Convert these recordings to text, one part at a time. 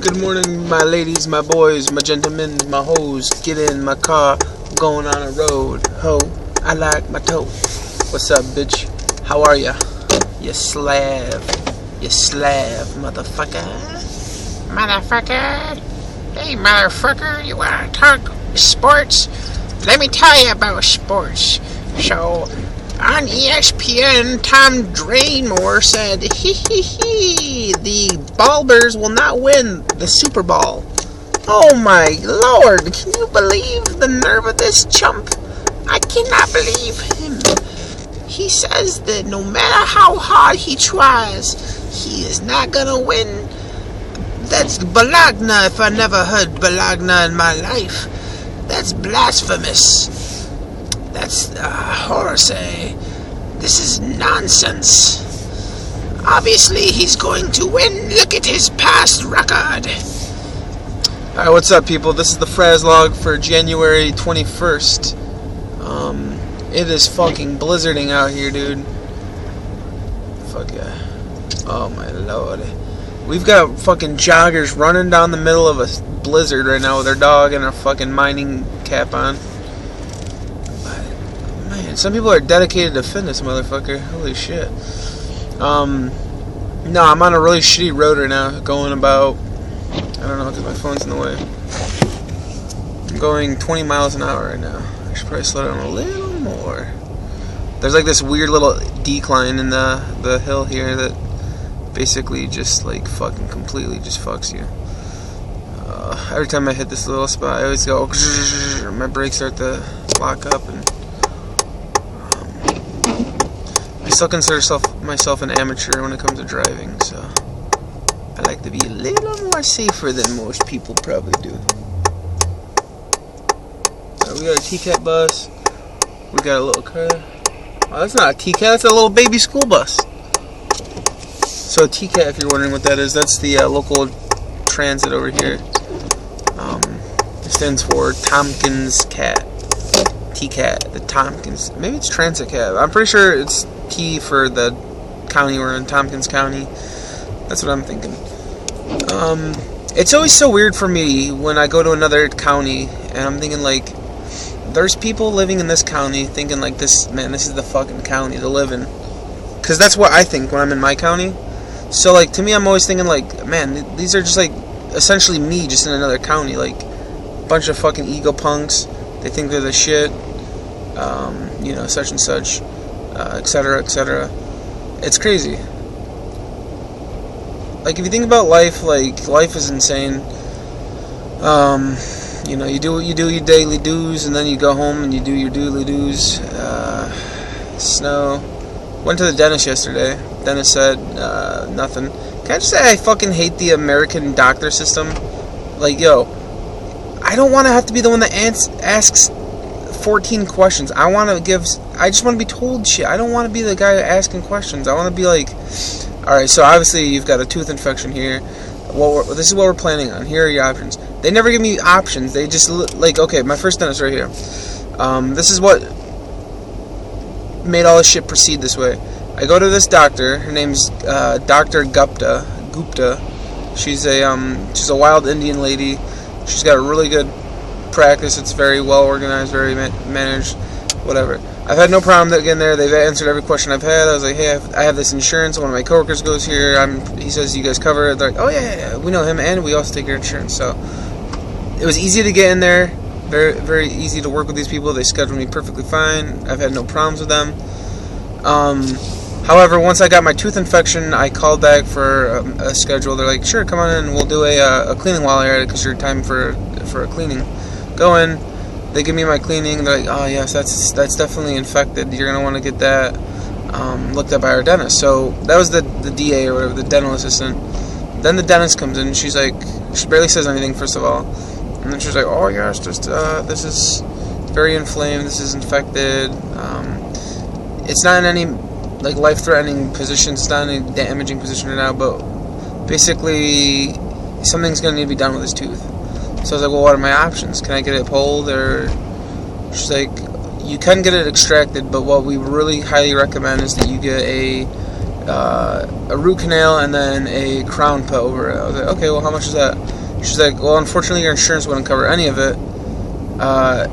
Good morning, my ladies, my boys, my gentlemen, my hoes. Get in my car, going on a road. Ho, I like my toe. What's up, bitch? How are ya? You slave. You slave, motherfucker. Motherfucker. Hey, motherfucker, you wanna talk sports? Let me tell you about sports. So, on ESPN, Tom Draymore said, the Ballers will not win the Super Bowl. Oh my lord, can you believe the nerve of this chump? I cannot believe him. He says that no matter how hard he tries, he is not gonna win. That's balagna if I never heard balagna in my life. That's blasphemous. That's heresy. This is nonsense. Obviously, he's going to win. Look at his past record. Alright, what's up, people? This is the Frazzlog for January 21st. It is fucking blizzarding out here, dude. Fuck yeah. Oh my lord. We've got fucking joggers running down the middle of a blizzard right now with their dog and a fucking mining cap on. Man, some people are dedicated to fitness, motherfucker. Holy shit. No, I'm on a really shitty road right now, going about, I don't know, because my phone's in the way. I'm going 20 miles an hour right now. I should probably slow down a little more. There's like this weird little decline in the hill here that basically just like fucking completely just fucks you. Every time I hit this little spot, I always go, my brakes start to lock up, and I still consider myself an amateur when it comes to driving, so I like to be a little more safer than most people probably do. We got a T-Cat bus. We got a little car. Oh, that's not a T-Cat, that's a little baby school bus. So a T-Cat, if you're wondering what that is, that's the local transit over here. It stands for Tompkins Cat. T-Cat, the Tompkins. Maybe it's Transit Cat. I'm pretty sure it's T for the county we're in, Tompkins County. That's what I'm thinking. It's always so weird for me when I go to another county and I'm thinking like, there's people living in this county thinking like this is the fucking county to live in. Because that's what I think when I'm in my county. So like, to me, I'm always thinking like, man, these are just like essentially me just in another county. Like a bunch of fucking ego punks. They think they're the shit. You know, such and such, etc., etc. It's crazy. Like, if you think about life, like, life is insane. You know, you do your daily dues, and then you go home and you do your doodly doos. Snow. Went to the dentist yesterday. Dentist said, nothing. Can I just say I fucking hate the American doctor system? Like, yo, I don't want to have to be the one that asks 14 questions. I just want to be told shit. I don't want to be the guy asking questions. I want to be like, alright, so obviously you've got a tooth infection here. This is what we're planning on. Here are your options. They never give me options. They just, like, okay, my first dentist right here. This is what made all this shit proceed this way. I go to this doctor. Her name's Dr. Gupta. She's a wild Indian lady. She's got a really good practice. It's very well organized, very managed, whatever. I've had no problem getting there. They've answered every question I've had. I was like, hey, I have this insurance. One of my coworkers goes here. He says, you guys cover it. They're like, oh yeah, we know him, and we also take your insurance. So it was easy to get in there. Very, very easy to work with these people. They scheduled me perfectly fine. I've had no problems with them. However, once I got my tooth infection, I called back for a schedule. They're like, sure, come on in. We'll do a cleaning while you're at it because you're time for a cleaning. Go in. They give me my cleaning. They're like, oh yes, that's definitely infected. You're gonna want to get that looked at by our dentist. So that was the DA or whatever, the dental assistant. Then the dentist comes in. And she's like, she barely says anything first of all, and then she's like, oh yes, just this is very inflamed. This is infected. It's not in any like life-threatening position. It's not in any damaging position right now, but basically something's gonna need to be done with his tooth. So I was like, well, what are my options? Can I get it pulled? Or she's like, you can get it extracted, but what we really highly recommend is that you get a a root canal, and then a crown put over it. I was like, okay, well, how much is that? She's like, well, unfortunately, your insurance wouldn't cover any of it.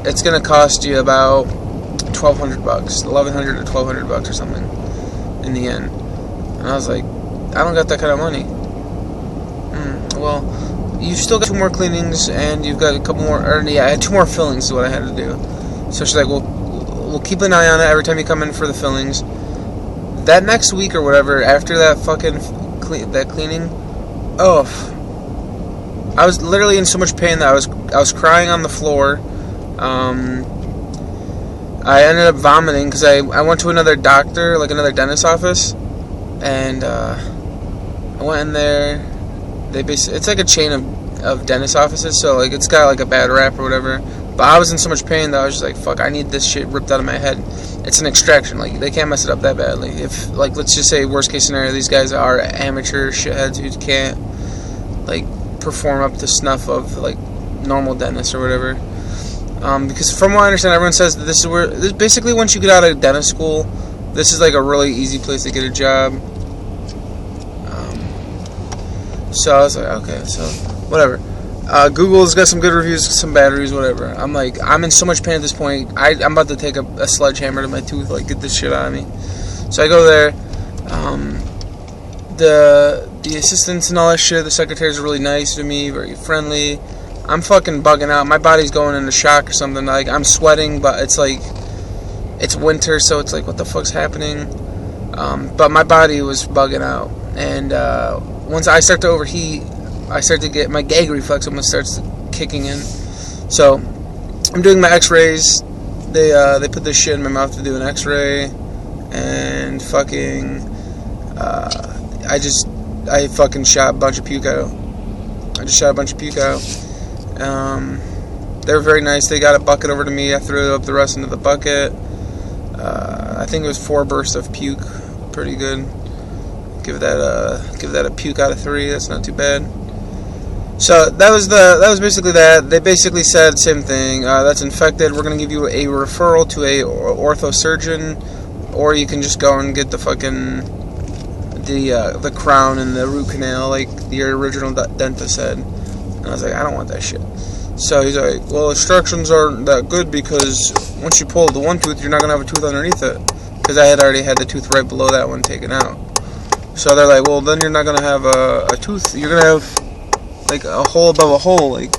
It's gonna cost you about $1,200, $1,100 to $1,200 or something in the end. And I was like, I don't got that kind of money. Well, you've still got 2 more cleanings, and you've got a couple more, or yeah, I had 2 more fillings is what I had to do. So she's like, well, we'll keep an eye on it every time you come in for the fillings. That next week or whatever, after that fucking that cleaning, I was literally in so much pain that I was crying on the floor. I ended up vomiting because I went to another doctor, like another dentist office, and I went in there. It's like a chain of dentist offices, so like it's got like a bad rap or whatever. But I was in so much pain that I was just like, fuck, I need this shit ripped out of my head. It's an extraction, like they can't mess it up that badly. If, like, let's just say worst case scenario, these guys are amateur shitheads who can't like perform up to snuff of like normal dentists or whatever. Because from what I understand, everyone says that this is basically once you get out of dentist school, this is like a really easy place to get a job. So I was like, okay, so whatever. Google's got some good reviews, some bad reviews, whatever. I'm like, I'm in so much pain at this point. I'm about to take a sledgehammer to my tooth, like, get this shit out of me. So I go there. The assistants and all that shit, the secretaries are really nice to me, very friendly. I'm fucking bugging out. My body's going into shock or something. Like, I'm sweating, but it's like, it's winter, so it's like, what the fuck's happening? But my body was bugging out. And once I start to overheat, I start to get, my gag reflex almost starts kicking in. So I'm doing my x-rays. They put this shit in my mouth to do an x-ray. And fucking, I fucking shot a bunch of puke out. I just shot a bunch of puke out. They were very nice. They got a bucket over to me. I threw up the rest into the bucket. I think it was 4 bursts of puke. Pretty good. Give that a puke out of 3. That's not too bad. So that was basically that. They basically said same thing. That's infected. We're gonna give you a referral to a ortho surgeon, or you can just go and get the fucking the crown and the root canal like your original dentist said. And I was like, I don't want that shit. So he's like, well, extractions aren't that good because once you pull the one tooth, you're not gonna have a tooth underneath it. Because I had already had the tooth right below that one taken out. So they're like, well, then you're not gonna have a tooth. You're gonna have like a hole above a hole. Like,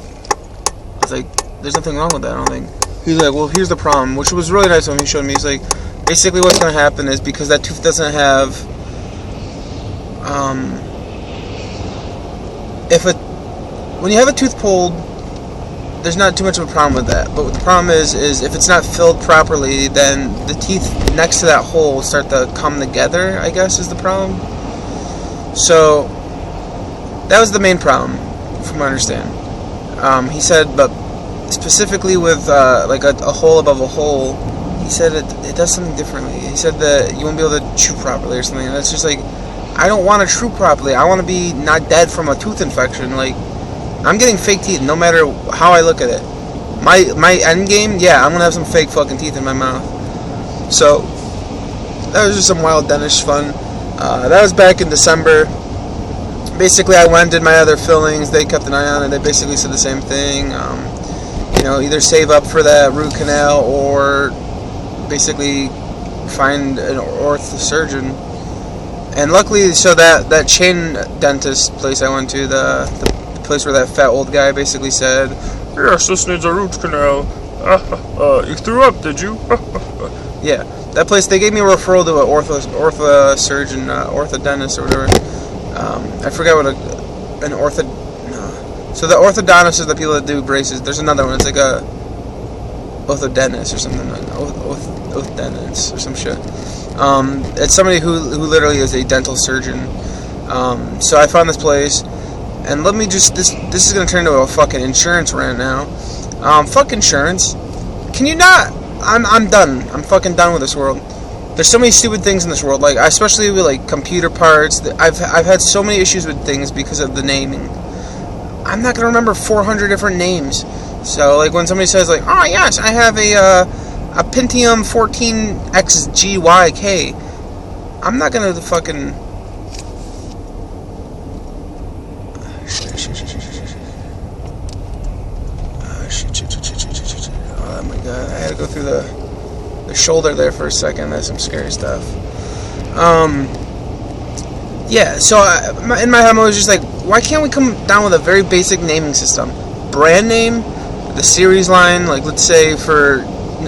it's like, there's nothing wrong with that, I don't think. He's like, well, here's the problem, which was really nice when he showed me. He's like, basically what's gonna happen is because that tooth doesn't have, when you have a tooth pulled, there's not too much of a problem with that. But what the problem is if it's not filled properly, then the teeth next to that hole start to come together, I guess, is the problem. So that was the main problem, from what I understand. He said, but specifically with like a hole above a hole, he said it does something differently. He said that you won't be able to chew properly or something. And it's just like, I don't want to chew properly. I want to be not dead from a tooth infection. Like, I'm getting fake teeth no matter how I look at it. My end game, yeah, I'm gonna have some fake fucking teeth in my mouth. So that was just some wild dentist fun. That was back in December. Basically, I went and did my other fillings. They kept an eye on it. They basically said the same thing. Either save up for that root canal or basically find an ortho surgeon. And luckily, so that chain dentist place I went to, the place where that fat old guy basically said, yes, this needs a root canal. You threw up, did you? Yeah, that place, they gave me a referral to an ortho surgeon, orthodontist or whatever. I forgot what an ortho... No. So the orthodontist is the people that do braces. There's another one, it's like a orthodontist or something, like orthodontist or some shit. It's somebody who literally is a dental surgeon. So I found this place. And let me just, this is going to turn into a fucking insurance rant now. Fuck insurance. Can you not? I'm done. I'm fucking done with this world. There's so many stupid things in this world, like, especially with, like, computer parts. I've had so many issues with things because of the naming. I'm not going to remember 400 different names. So, like, when somebody says, like, oh, yes, I have a Pentium 14XGYK. I'm not gonna fucking. Oh my god, I had to go through the shoulder there for a second. That's some scary stuff. Yeah, so in my head, I was just like, why can't we come down with a very basic naming system? Brand name, the series line, like let's say for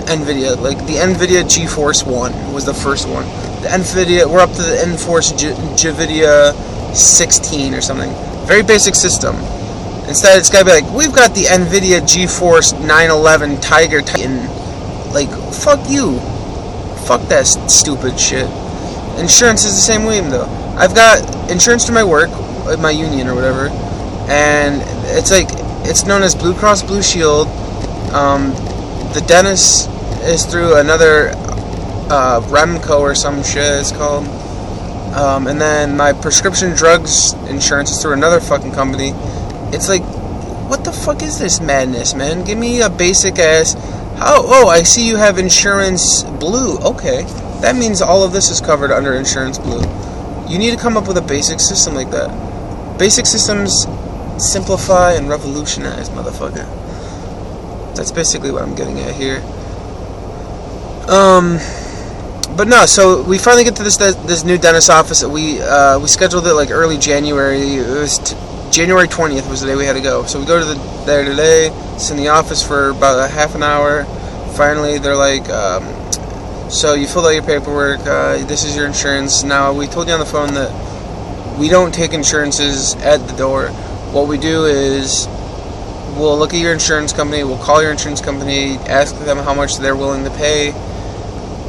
NVIDIA, like the NVIDIA GeForce 1 was the first one. The NVIDIA, we're up to the NForce GeVidia 16 or something. Very basic system. Instead, it's gotta be like, we've got the NVIDIA GeForce 911 Tiger Titan. Like, fuck you. Fuck that stupid shit. Insurance is the same way, though. I've got insurance through my work, my union or whatever, and it's like, it's known as Blue Cross Blue Shield. The dentist is through another Remco or some shit it's called. And then my prescription drugs insurance is through another fucking company. It's like, what the fuck is this madness, man? Give me a basic ass. Oh, I see you have insurance blue. Okay, that means all of this is covered under insurance blue. You need to come up with a basic system like that. Basic systems simplify and revolutionize, motherfucker. That's basically what I'm getting at here. But no, so we finally get to this new dentist office that we scheduled it like early January. It was January 20th was the day we had to go. So we go to there today. It's in the office for about a half an hour. Finally, they're like, so you filled out your paperwork. This is your insurance. Now, we told you on the phone that we don't take insurances at the door. What we do is we'll look at your insurance company. We'll call your insurance company, ask them how much they're willing to pay.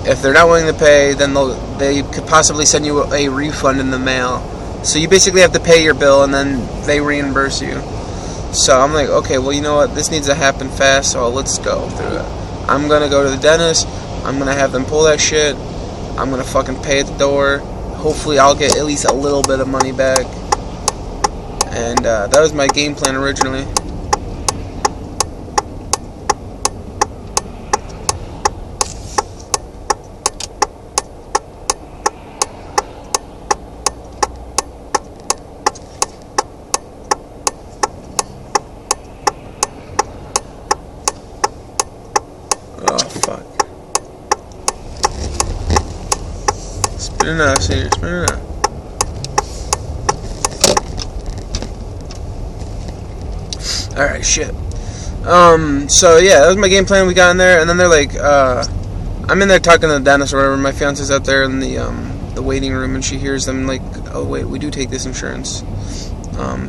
If they're not willing to pay, then they could possibly send you a refund in the mail. So you basically have to pay your bill, and then they reimburse you. So I'm like, okay, well, you know what? This needs to happen fast, so let's go through it. I'm going to go to the dentist. I'm going to have them pull that shit. I'm going to fucking pay at the door. Hopefully I'll get at least a little bit of money back. And that was my game plan originally. Oh, fuck. Spin it out, Senior. Spin it out. Alright, shit. So yeah, that was my game plan. We got in there, and then they're like, I'm in there talking to the dentist or whatever. My fiance's out there in the waiting room, and she hears them like, oh wait, we do take this insurance.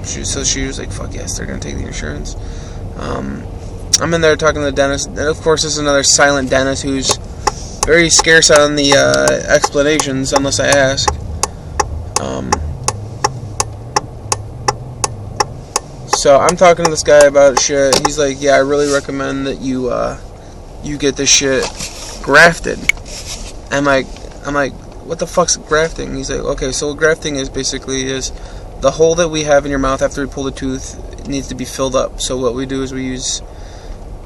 So she was like, fuck yes, they're gonna take the insurance. I'm in there talking to the dentist, and of course this is another silent dentist who's very scarce on the explanations unless I ask. So I'm talking to this guy about shit. He's like, yeah, I really recommend that you get this shit grafted. I'm like, what the fuck's grafting? He's like, okay, so what grafting is basically is the hole that we have in your mouth after we pull the tooth, it needs to be filled up. So what we do is we use,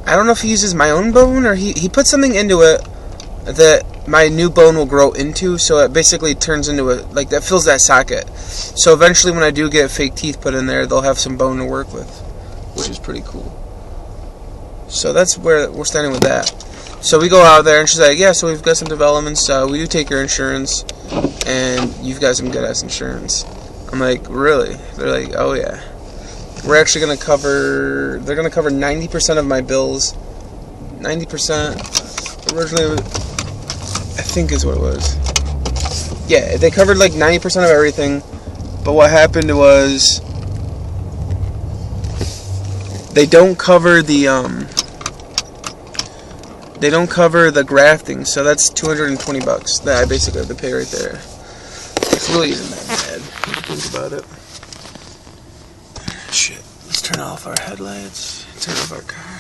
I don't know if he uses my own bone or he puts something into it that my new bone will grow into, so it basically turns into a, like, that fills that socket. So eventually when I do get fake teeth put in there, they'll have some bone to work with, which is pretty cool. So that's where we're standing with that. So we go out there, and she's like, yeah, so we've got some developments, we do take your insurance, and you've got some good-ass insurance. I'm like, really? They're like, oh yeah. We're actually going to cover, they're going to cover 90% of my bills. 90%, originally, I think is what it was. Yeah, they covered like 90% of everything, but what happened was, they don't cover the grafting, so that's $220 that I basically have to pay right there. It really isn't that bad if you think about it. Shit, let's turn off our headlights, turn off our car.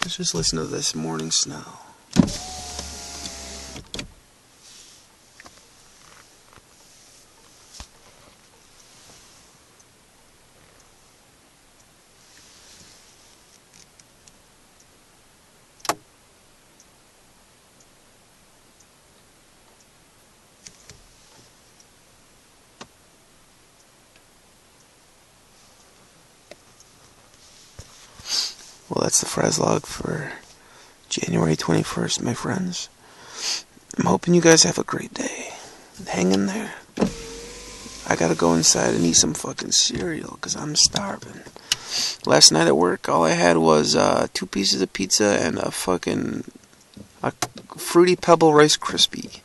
Let's just listen to this morning snow. Well, that's the Frazzlog for January 21st, my friends. I'm hoping you guys have a great day. Hang in there. I gotta go inside and eat some fucking cereal, because I'm starving. Last night at work, all I had was 2 pieces of pizza and a Fruity Pebble Rice Krispie.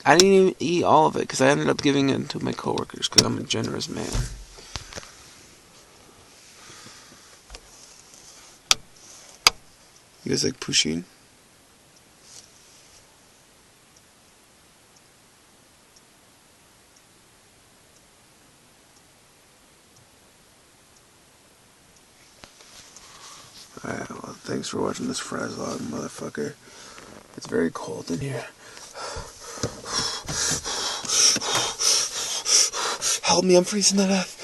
I didn't even eat all of it, because I ended up giving it to my coworkers, because I'm a generous man. You guys like poutine? Alright, well, thanks for watching this Frazzlog, motherfucker. It's very cold in here. Help me, I'm freezing to death.